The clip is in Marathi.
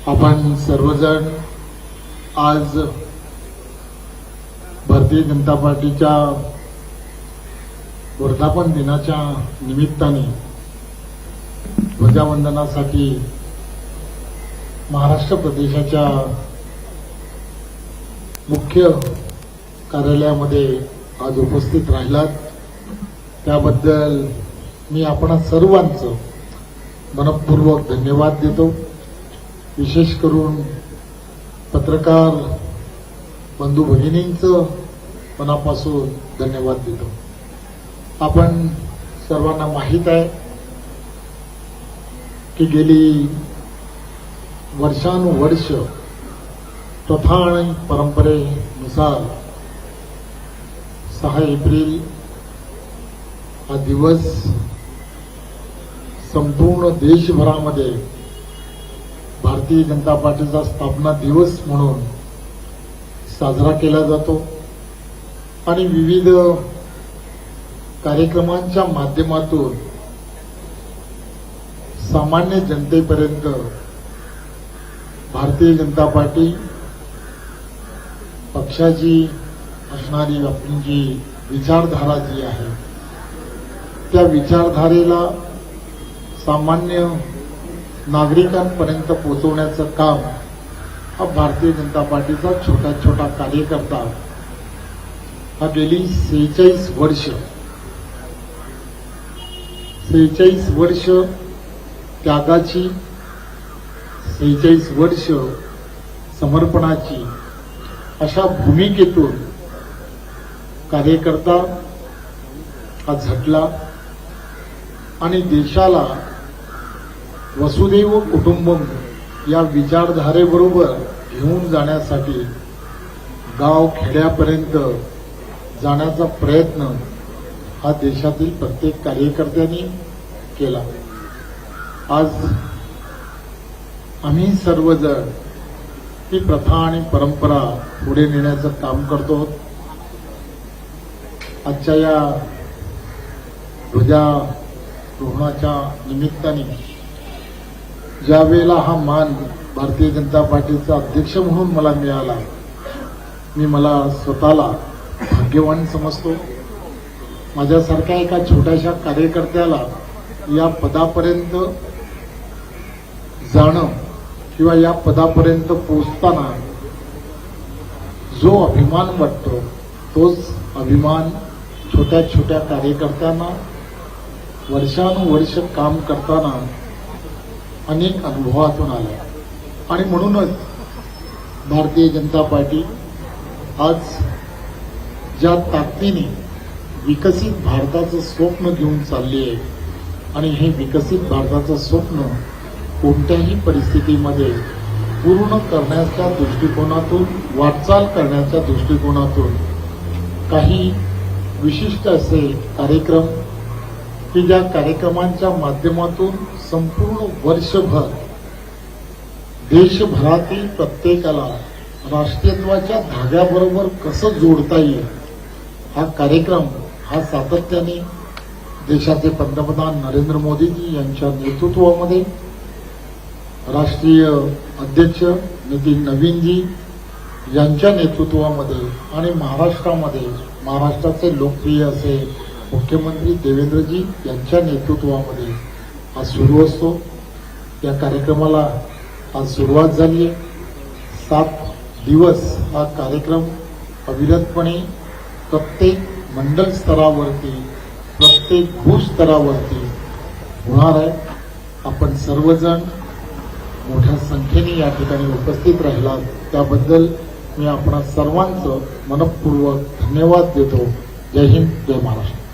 आपण सर्वजण आज भारतीय जनता पार्टीच्या वर्धापन दिनाच्या निमित्ताने ध्वजवंदनासाठी महाराष्ट्र प्रदेशाच्या मुख्य कार्यालयामध्ये आज उपस्थित राहिलात त्याबद्दल मी आपण सर्वांचं मनपूर्वक धन्यवाद देतो। विशेष करून पत्रकार बंधू भगिनींचं मनापासून धन्यवाद देतो। आपण सर्वांना माहीत आहे की गेली वर्षानुवर्ष प्रथा आणि परंपरेनुसार 6 एप्रिल हा दिवस संपूर्ण देशभरामध्ये भारतीय जनता पार्टीचा स्थापना दिवस म्हणून साजरा केला जातो आणि विविध कार्यक्रमांच्या माध्यमातून सामान्य जनतेपर्यंत भारतीय जनता पार्टी पक्षाची असणारी आपली जी विचारधारा जी आहे त्या विचारधारेला सामान्य नागरिकांपर्यंत पोहोचवण्याचं काम हा भारतीय जनता पार्टीचा छोटा छोटा कार्यकर्ता हा गेली 46 वर्ष त्यागाची 46 वर्ष समर्पणाची अशा भूमिकेतून कार्यकर्ता हा झटला आणि देशाला वसुदैव कुटुंबम या विचारधारेबरोबर घेऊन जाण्यासाठी गाव खेड्यापर्यंत जाण्याचा प्रयत्न हा देशातील प्रत्येक कार्यकर्त्यांनी केला। आज आम्ही सर्वजण ही प्रथा आणि परंपरा पुढे नेण्याचं काम करतो। आजच्या या ध्वजारोहणाच्या निमित्ताने ज्या वेळेला हा मान भारतीय जनता पार्टीचा अध्यक्ष म्हणून मला मिळाला मी मला स्वतःला भाग्यवान समजतो। माझ्यासारख्या एका छोट्याशा कार्यकर्त्याला या पदापर्यंत जाणं किंवा या पदापर्यंत पोहोचताना जो अभिमान वाटतो तोच अभिमान छोट्या छोट्या कार्यकर्त्यांना वर्षानुवर्ष काम करताना अनेक अनुभवातून आला आणि म्हणूनच भारतीय जनता पार्टी आज ज्या ताकदीने विकसित भारताचं स्वप्न घेऊन चालली आहे आणि हे विकसित भारताचं स्वप्न कोणत्याही परिस्थितीमध्ये पूर्ण करण्याच्या दृष्टिकोनातून वाटचाल करण्याच्या दृष्टिकोनातून काही विशिष्ट असे कार्यक्रम की ज्या कार्यक्रमांच्या माध्यमातून संपूर्ण वर्षभर देशभरातील प्रत्येकाला राष्ट्रीयत्वाच्या धाग्याबरोबर कसं जोडता येईल हा कार्यक्रम हा सातत्याने देशाचे पंतप्रधान नरेंद्र मोदीजी यांच्या नेतृत्वामध्ये राष्ट्रीय अध्यक्ष नितीन नवीनजी यांच्या नेतृत्वामध्ये आणि महाराष्ट्रामध्ये महाराष्ट्राचे लोकप्रिय असे मुख्यमंत्री देवेंद्रजी यांच्या नेतृत्वामध्ये आज सुरू असतो। या कार्यक्रमाला आज सुरुवात झाली आहे। 7 दिवस हा कार्यक्रम अविरतपणे प्रत्येक मंडल स्तरावरती प्रत्येक भू स्तरावरती होणार आहे। आपण सर्वजण मोठ्या संख्येने या ठिकाणी उपस्थित राहिलात त्याबद्दल मी आपणा सर्वांचं मनपूर्वक धन्यवाद देतो। जय हिंद, जय महाराष्ट्र।